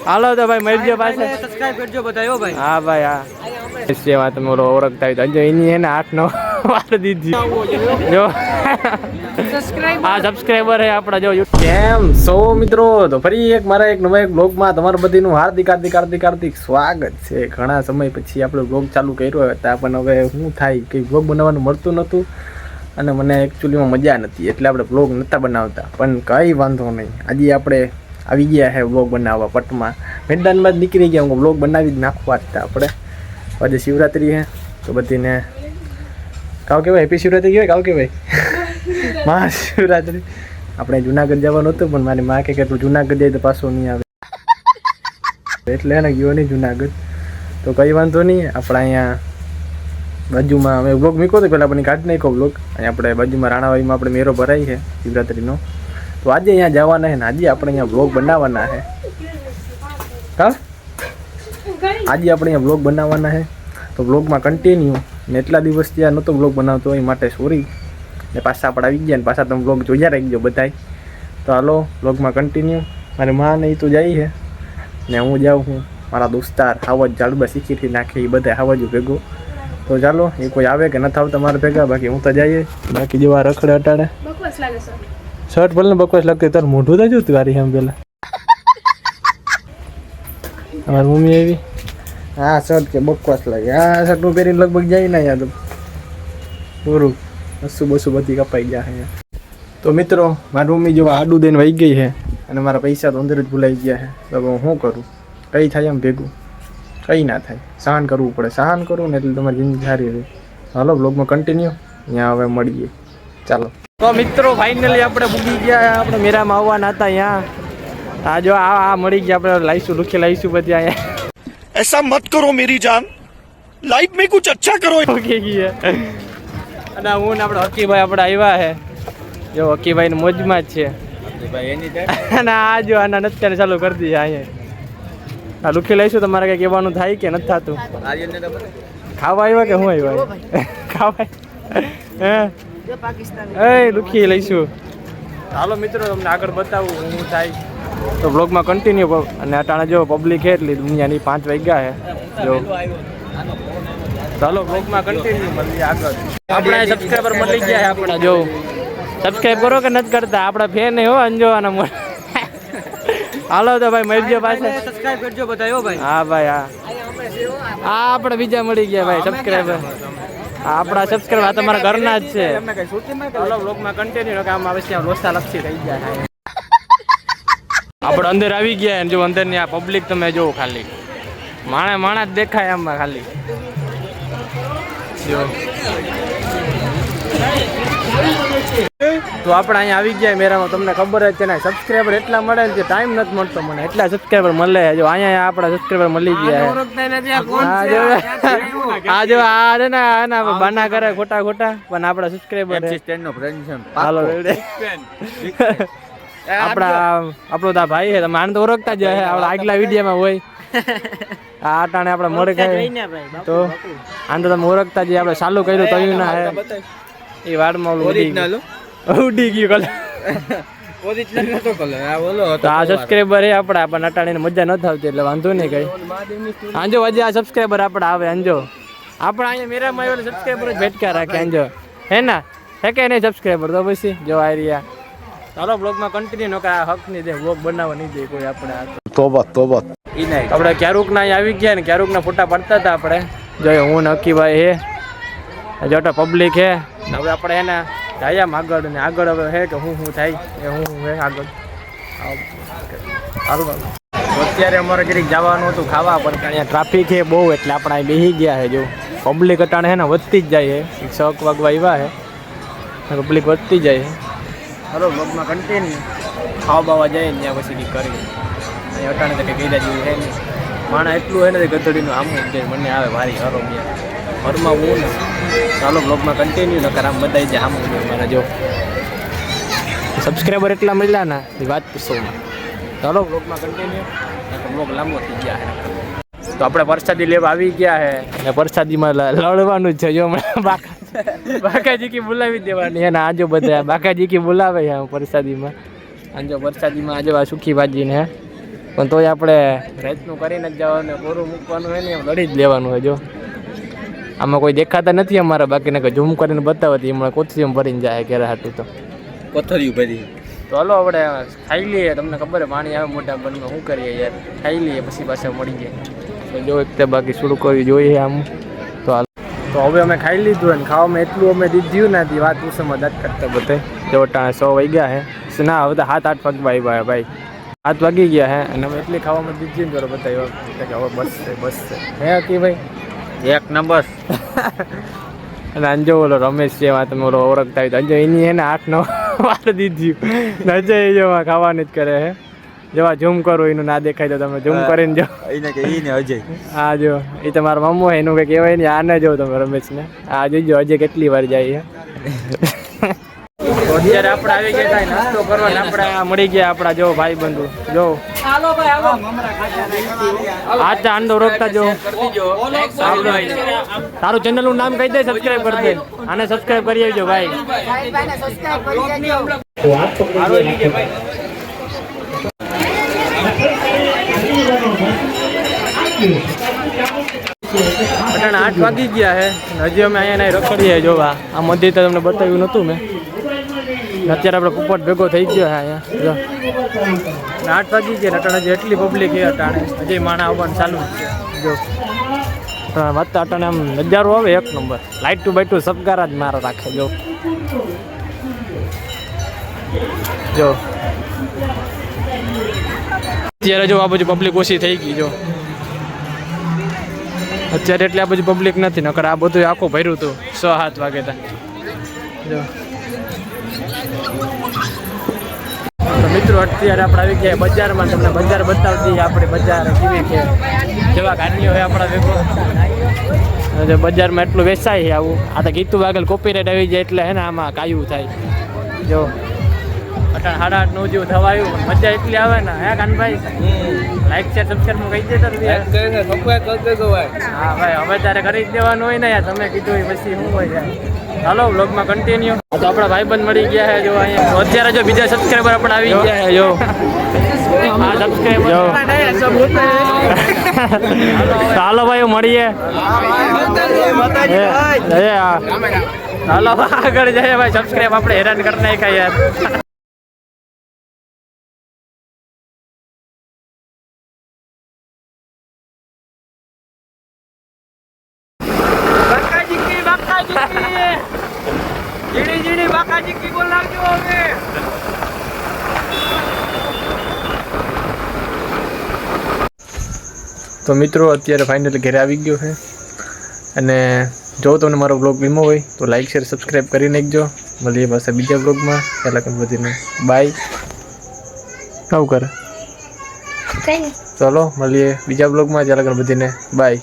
હાલો તો ભાઈ મળજો પાસે સબસ્ક્રાઇબ કરજો બતાયો ભાઈ. હા ભાઈ હા સેવા તમે ઓલો ઓળખતા હોય તો એની એને 8-9 વાર દીધી જો આ સબસ્ક્રાઇબર હે આપડા જો કેમ સો મિત્રો તો ફરી એક મારા એક નવા એક બ્લોગમાં તમારું બધીનું હાર્દિક હાર્દિક હાર્દિક હાર્દિક સ્વાગત છે. ઘણા સમય પછી આપણે બ્લોગ ચાલુ કર્યો હતા પણ હવે શું થાય કે બ્લોગ બનાવવાનું મળતું નહોતું અને મને એકચ્યુઅલીમાં મજા નથી એટલે આપણે બ્લોગ નહોતા બનાવતા. પણ કંઈ વાંધો નહીં, આજે આપણે આવી ગયા છે બ્લોગ બનાવવા. પટમાં મેદાનમાં જ નીકળી ગયા. હું બ્લોગ બનાવી જ નાખવા હતા આપણે. આજે શિવરાત્રી છે તો બધીને કાવ કહેવાય હેપી શિવરાત્રી કહેવાય કાવ કહેવાય મહાશિવરાત્રી. આપણે જુનાગઢ જવાનું હતું પણ મારી માં કે તું જુનાગઢ જાય તો પાછો નહીં આવે એટલે એને ગયો નહીં જુનાગઢ. તો કંઈ વાંધો નહીં, આપણે અહીંયા બાજુમાં અમે બ્લોગ મૂક્યો હતો પહેલાં પણ કાઢી નાખ્યો બ્લોગ. અહીંયા આપણે બાજુમાં રાણાવાડીમાં આપણે મેરો ભરાય છે શિવરાત્રીનો. તો આજે અહીંયા જવાના છે ને આજે આપણે અહીંયા બ્લોગ બનાવવાના છે. હા આજે આપણે અહીંયા બ્લોગ બનાવવાના છે તો બ્લોગમાં કન્ટિન્યુ ને એટલા દિવસ ત્યાં નહોતો બ્લોગ બનાવતો એ માટે સોરી. ને પાછા આપણે આવી ગયા ને પાછા તમે બ્લોગ જોયા રહી ગયો બધાય. તો હાલો બ્લોગમાં કન્ટિન્યુ. મારી માં ને એ તો જાય છે ને હું જાઉં છું મારા દોસ્તાર હાવજ જાડુબા શીખીથી નાખે એ બધા હાવજો ભેગો. તો ચાલો એ કોઈ આવે કે નથી આવતા મારા ભેગા, બાકી હું તો જઈએ. બાકી જેવા રખડે અટાડે બકવાસ લાગે સર. શર્ટ ભલે બકવાસ લાગતી તાર મોઢું તો જોતું તારી એમ પેલા અમારી મમ્મી આવી હા શર્ટ કે બકવાસ લાગે. હા શર્ટ હું પહેરીને લગભગ જાય ને યાર પૂરું બસું બધી કપાઈ ગયા છે. તો મિત્રો મારી મમ્મી જો આડું દઈને વહી ગઈ છે અને મારા પૈસા તો અંદર જ ભૂલાઈ ગયા છે. તો હું શું કરું, કંઈ થાય એમ ભેગું કંઈ ના થાય, સહન કરવું પડે. સહન કરું ને એટલે તમારી જિંદગી સારી રહે. હાલો બ્લોગમાં કન્ટિન્યુ, અહીંયા હવે મળીએ ચાલો. તો મિત્રો ફાઇનલી આપણે પૂગી ગયા. આપણે મેરામાં આવવાના હતા અહીંયા. આ જો આ મળી ગયા. આપણે લાવીશું લુખી લાવીશું બધી અહીંયા. ऐसा मत करो मेरी जान, लाइफ में कुछ अच्छा करो. ઓકે ગયા અને હું ને આપણે હકીભાઈ આપણે આવ્યા છે. જો હકીભાઈ ને મોજમાં જ છે અને આ જો આના નત્યારે ચાલુ કરી દઈએ અહીંયા. આ લુખી લઈશું. તમારે કઈ કહેવાનું થાય કે નથી થતું? ખાવા આવ્યા કે હું આવ્યા ખાવા હે લુખી લઈશું. હાલો મિત્રો તમને આગળ બતાવું હું થાય તો બ્લોગમાં કન્ટિન્યુ. અને અટાણે જો પબ્લિક છે એટલી દુનિયાની 5 વાગ્યા છે જો. ચાલો બ્લોગમાં કન્ટિન્યુ મળીએ આગળ. આપણે સબસ્ક્રાઈબર મળી ગયા છે આપણા. જો સબસ્ક્રાઈબ કરો કે નથી કરતા આપણા ફેન હો અંજોવાના. હાલો તો ભાઈ મળજો પાસે સબસ્ક્રાઇબ કરજો બતાયો ભાઈ. હા ભાઈ હા આ આપણે બીજા મળી ગયા ભાઈ સબસ્ક્રાઈબર. આપણા સબસ્ક્રાઈબર આ તમારા ઘરના જ છે. હાલો બ્લોગમાં કન્ટિન્યુ કામ આવે છે. લોસા લક્ષી થઈ ગયા આપણે અંદર આવી ગયા. જો અંદર ની આ પબ્લિક તમે જોવો ખાલી માણા જ દેખાય આમાં ખાલી જો. તો આપણે અહીંયા આવી ગયા મેરામાં. તમને ખબર જ છે ને સબસ્ક્રાઈબર એટલા મળે ને જે ટાઈમ નથી મળતો મને એટલા સબસ્ક્રાઈબર મળે. જો અહીંયા આપણા સબસ્ક્રાઈબર મળી ગયા. આ જો આ છે ને આના બાના કરે ખોટા પણ આપણા સબસ્ક્રાઈબર હાલો આપણો તા ભાઈ છે. તમે આને તો ઓળખતા જ હશે, આપણા આગલા વિડીયોમાં હોય. આ આટાણે આપણે મળે ખાય તો આને તો તમે ઓળખતા જ. આપણે ચાલુ કર્યું તયું ના હે એ વાડમાં ઉડી ગયું કલર. તો આ સબસ્ક્રાઈબર હે આપણા પણ અટાણીને મજા નથી આવતી એટલે વાંધો નહીં કઈ. આંજો હજી આ સબસ્ક્રાઈબર આપણા આવે અંજો. આપણે અહીંયા મેરામાં આવેલા સબસ્ક્રાઈબર જ ભેટકા રાખે અંજો હે ના હે કે નહીં સબસ્ક્રાઈબર. તો પછી જો આ રહ્યા. ચાલો બ્લોગમાં કન્ટિન્યુ નો આ હક નહીં દે બ્લોગ બનાવવા નહીં દે કોઈ આપણે. આપણે ક્યારુક ના આવી ગયા ને ક્યારુક ના ફોટા પડતા હતા આપણે. જો હું ને હકીભાઈ હે જોટા પબ્લિક હે. હવે આપણે એને જાય આગળ ને આગળ હવે હે કે હું થાય એ હું હે આગળ. અત્યારે અમારે જરીક જવાનું હતું ખાવા પણ અહીંયા ટ્રાફિક છે બહુ એટલે આપણે અહીં બેસી ગયા છે. જો પબ્લિક અટાણે હે ને વધતી જ જાય છે. 6 વાગવા આવ્યા છે પબ્લિક વધતી જાય છે. હલો બ્લોગમાં કન્ટિન્યુ. ખાવા બાવા જાય ને ત્યાં પછી કંઈક કરી અહીં અટાણે તો કંઈ કીધા જેવું છે નહીં. માણા એટલું હોય ને ગધડીનું આમ જ જાય. મને આવે ભારી હરો ગયા ઘરમાં હું ને. ચાલો બ્લોગમાં કન્ટિન્યુ નકર આમ બધાય જાય આમ જોઈએ મારા. જો સબસ્ક્રાઈબર એટલા મળ્યા ને એ વાત પૂછો. ચાલો બ્લોગમાં કન્ટિન્યુ બ્લોગ લાંબો થઈ ગયા છે. તો આપણે પ્રસાદી લેવા આવી ગયા છે અને પ્રસાદીમાં લડવાનું જ છે. જો બાકાજી કી બોલાવી દેવાની એના આજો બધા બાકાજી કી બોલાવે પ્રસાદીમાં. આજો પ્રસાદીમાં આજો આ સુખી ભાજી ને પણ તોય આપણે રાતનું કરીને જ જવાનું ને પૂરું મૂકવાનું હોય ને એમ લડી જ લેવાનું હોય. જો આમાં કોઈ દેખાતા નથી અમારા, બાકીને કે ઝૂમ કરીને બતાવતી હમણાં કોથળીમાં ભરીને જાય ઘરે હાટું તો કોથળિયું ભરી. તો હાલો આપણે ખાઈ લઈએ. તમને ખબર છે પાણી આવે મોટા બંધમાં, શું કરીએ યાર, ખાઈ લઈએ પછી પાછા મળી જાય. તો જો એક બાકી શુરુ કરવી જોઈએ આમ. તો હાલ તો હવે અમે ખાઈ લીધું અને ખાવામાં એટલું અમે દીધું નથી વાત ઉસમાં દાંત કરતા બધે. જો ટાણે 100 વાગ્યા હે ના, હવે તો 7-8 વાગવા આવ્યા ભાઈ, 7 વાગી ગયા હે અને અમે એટલી ખાવામાં દીધી ને તો બતાવ્યો કે હવે બસ છે હે કે ભાઈ એક નંબર. અને અંજો ઓલો રમેશ છે એમાં તમે ઓલો ઓળખતા હોય તો અંજો એની હે ને 8-9 વાર દીધી. અજય જેવા ખાવાની જ કરે હે. જેવા ઝૂમ કરો એનું ના દેખાય તો તમે ઝૂમ કરીને જો એને કે ઈ ને અજય. હા જો એ તમારા મામો હોય એનું કંઈ કહેવાય નહીં. આને જો તમે રમેશને આ જોઈજો અજય કેટલી વાર જાય છે. તો અત્યારે આપણે આવી ગયા કાંઈ નાસ્તો કરવાનો આપણે મળી ગયા આપણા જો ભાઈ બંધુ. જો આ તો આંડો રોકતા જો તારું ચેનલનું નામ કહી દે, સબસ્ક્રાઇબ કરી દે. આને સબસ્ક્રાઇબ કરી આવજો ભાઈ. અટાણે 8 વાગી ગયા હે હજી અમે અહીંયા રખડીએ. જોવા આ મંદિર તો તમને બતાવ્યું નહોતું મેં. અત્યારે આપણે પોપટ ભેગો થઈ ગયો હે અહીંયા. જો 8 વાગી ગયા અટાણે હજી એટલી પબ્લિક છે. અટાણે હજી માણા આવવાનું ચાલુ છે. જો વાત અટાણે આમ નજારો આવે એક નંબર. લાઇટું બાઇટું સબગારા જ મારા રાખે. જો અત્યારે જો આ બાજુ પબ્લિક ઓછી થઈ ગઈ. જો અત્યારે એટલે આ બાજુ પબ્લિક નથી, નકર આ બધું આખું ભર્યું હતું 6-7 વાગે તા. જો તો મિત્રો અત્યારે આપણે આવી ગયા બજારમાં. તમને બજાર બતાવતી આપણે બજાર કેવી છે, જેવા ગાડીઓ હોય આપણા ભેગો. બજારમાં એટલું વેચાય છે આવું. આ તો ગીતું વાગલ કોપીરાઇટ આવી જાય એટલે હે ને આમાં કાયું થાય. જો 8:30-9 જેવું થવા આવ્યું, મજા એટલી આવે ને હે કાનભાઈ. લાઈક શેર સબસ્ક્રાઇબ કહી દેતો હા ભાઈ, હવે તારે કરી જ દેવાનું હોય ને યાર. તમે કીધું એ પછી શું હોય યાર. હાલો વ્લોગમાં કન્ટિન્યુ. તો આપણા ભાઈબંધ મળી ગયા છે જો અહીંયા. તો અત્યારે જો બીજા સબસ્ક્રાઈબર આપણે આવી ગયા છે. જો આ સબસ્ક્રાઈબર જો હાલો ભાઈ મળીએ. હાલો આગળ જાય ભાઈ. સબસ્ક્રાઈબ આપણે હેરાન કરી નાખ્યા યાર. તો મિત્રો અત્યારે ફાઇનલી ઘરે આવી ગયો છે. અને જો તમને મારો બ્લોગ ગમ્યો હોય તો લાઈક શેર સબસ્ક્રાઈબ કરી નાખજો. મળીએ પાછા બીજા બ્લોગમાં. પહેલાં કંઈ બધીને બાય. આવું કરે ચલો મળીએ બીજા બ્લોગમાં. ચાલો બધીને બાય.